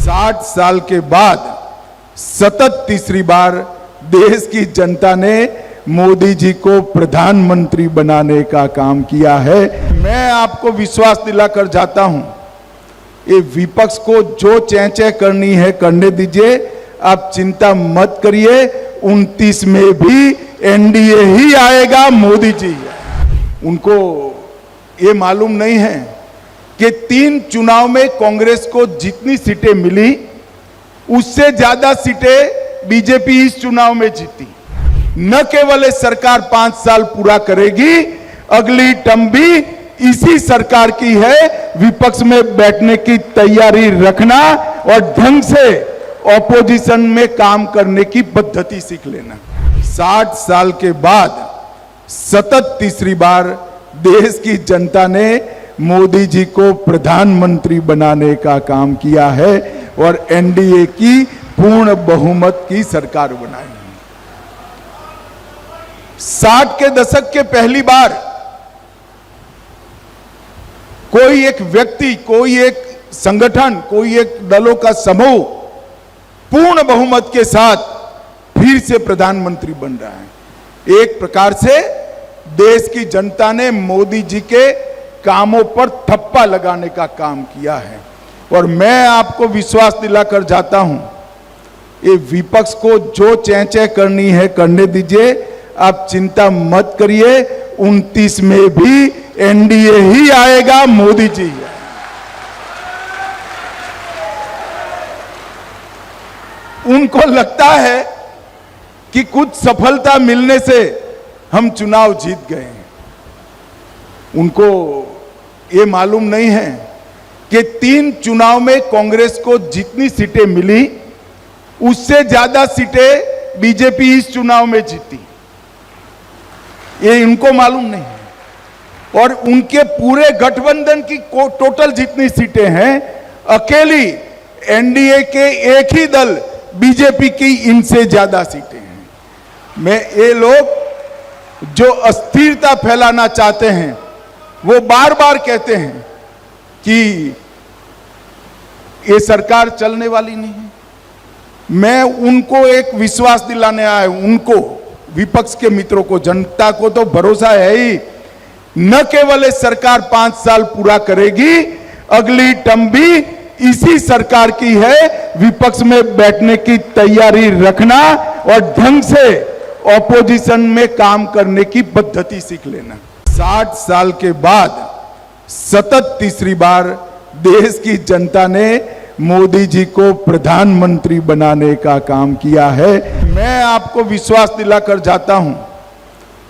60 साल के बाद सतत तीसरी बार देश की जनता ने मोदी जी को प्रधानमंत्री बनाने का काम किया है। मैं आपको विश्वास दिलाकर जाता हूं, ये विपक्ष को जो चैं करनी है करने दीजिए, आप चिंता मत करिए। 29 में भी एनडीए ही आएगा, मोदी जी। उनको ये मालूम नहीं है कि 3 चुनाव में कांग्रेस को जितनी सीटें मिली उससे ज्यादा सीटें बीजेपी इस चुनाव में जीती। न केवल ये सरकार 5 साल पूरा करेगी, अगली टर्म भी इसी सरकार की है। विपक्ष में बैठने की तैयारी रखना और ढंग से ऑपोजिशन में काम करने की पद्धति सीख लेना। 60 साल के बाद सतत तीसरी बार देश की जनता ने मोदी जी को प्रधानमंत्री बनाने का काम किया है और एनडीए की पूर्ण बहुमत की सरकार बनाई। 60 के दशक के पहली बार कोई एक व्यक्ति, कोई एक संगठन, कोई एक दलों का समूह पूर्ण बहुमत के साथ फिर से प्रधानमंत्री बन रहा है। एक प्रकार से देश की जनता ने मोदी जी के कामों पर थप्पा लगाने का काम किया है और मैं आपको विश्वास दिलाकर जाता हूं, ये विपक्ष को जो चैं करनी है करने दीजिए, आप चिंता मत करिए। 29 में भी एनडीए ही आएगा, मोदी जी। उनको लगता है कि कुछ सफलता मिलने से हम चुनाव जीत गए हैं। उनको ये मालूम नहीं है कि 3 चुनाव में कांग्रेस को जितनी सीटें मिली उससे ज्यादा सीटें बीजेपी इस चुनाव में जीती। ये इनको मालूम नहीं है। और उनके पूरे गठबंधन की टोटल जितनी सीटें हैं, अकेली एनडीए के एक ही दल बीजेपी की इनसे ज्यादा सीटें हैं। ये लोग जो अस्थिरता फैलाना चाहते हैं वो बार बार कहते हैं कि ये सरकार चलने वाली नहीं है। मैं उनको एक विश्वास दिलाने आया हूं, उनको, विपक्ष के मित्रों को, जनता को तो भरोसा है ही। न केवल ये सरकार 5 साल पूरा करेगी, अगली टर्म भी इसी सरकार की है। विपक्ष में बैठने की तैयारी रखना और ढंग से ऑपोजिशन में काम करने की पद्धति सीख लेना। 60 साल के बाद सतत तीसरी बार देश की जनता ने मोदी जी को प्रधानमंत्री बनाने का काम किया है। मैं आपको विश्वास दिलाकर जाता हूं,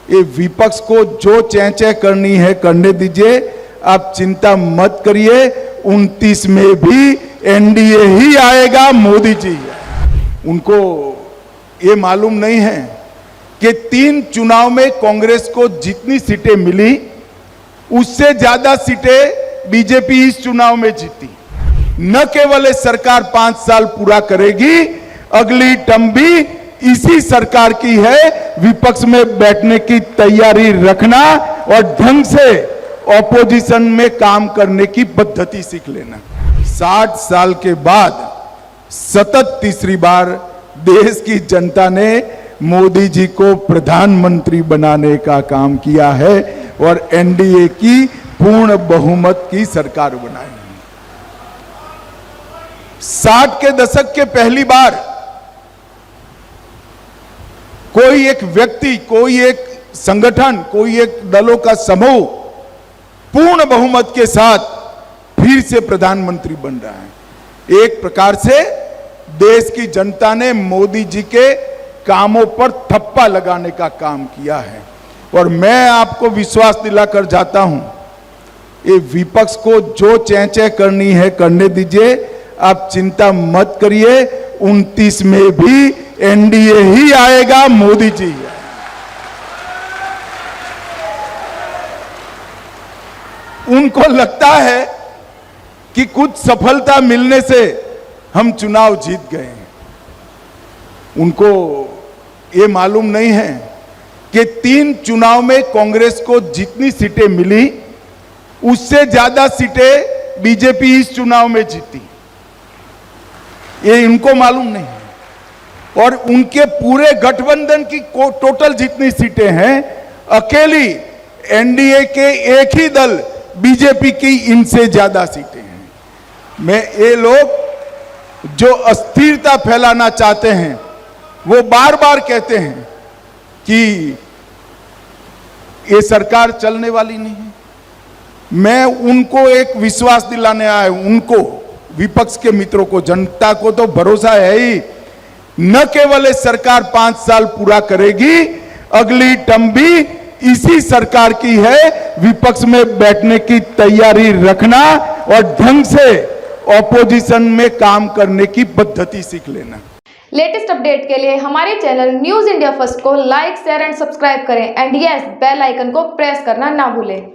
ये विपक्ष को जो चैं करनी है करने दीजिए, आप चिंता मत करिए। 29 में भी एनडीए ही आएगा, मोदी जी। उनको ये मालूम नहीं है कि 3 चुनाव में कांग्रेस को जितनी सीटें मिली उससे ज्यादा सीटें बीजेपी इस चुनाव में जीती। न केवल ये सरकार 5 साल पूरा करेगी, अगली टर्म भी इसी सरकार की है। विपक्ष में बैठने की तैयारी रखना और ढंग से ऑपोजिशन में काम करने की पद्धति सीख लेना। 60 साल के बाद सतत तीसरी बार देश की जनता ने मोदी जी को प्रधानमंत्री बनाने का काम किया है और एनडीए की पूर्ण बहुमत की सरकार बनाई। 60 के दशक के पहली बार कोई एक व्यक्ति, कोई एक संगठन, कोई एक दलों का समूह पूर्ण बहुमत के साथ फिर से प्रधानमंत्री बन रहा है। एक प्रकार से देश की जनता ने मोदी जी के कामों पर थप्पा लगाने का काम किया है और मैं आपको विश्वास दिलाकर जाता हूं, ये विपक्ष को जो चैं करनी है करने दीजिए, आप चिंता मत करिए। 29 में भी एनडीए ही आएगा, मोदी जी। उनको लगता है कि कुछ सफलता मिलने से हम चुनाव जीत गए हैं। उनको ये मालूम नहीं है कि 3 चुनाव में कांग्रेस को जितनी सीटें मिली उससे ज्यादा सीटें बीजेपी इस चुनाव में जीती। ये इनको मालूम नहीं है। और उनके पूरे गठबंधन की टोटल जितनी सीटें हैं, अकेली एनडीए के एक ही दल बीजेपी की इनसे ज्यादा सीटें हैं। मैं ये लोग जो अस्थिरता फैलाना चाहते हैं, वो बार बार कहते हैं कि ये सरकार चलने वाली नहीं है। मैं उनको एक विश्वास दिलाने आया हूं, उनको, विपक्ष के मित्रों को, जनता को तो भरोसा है ही, न केवल ये सरकार 5 साल पूरा करेगी, अगली टर्म भी इसी सरकार की है। विपक्ष में बैठने की तैयारी रखना और ढंग से ऑपोजिशन में काम करने की पद्धति सीख लेना। लेटेस्ट अपडेट के लिए हमारे चैनल न्यूज इंडिया फर्स्ट को लाइक, शेयर एंड सब्सक्राइब करें एंड यस, बेल आइकन को प्रेस करना ना भूलें।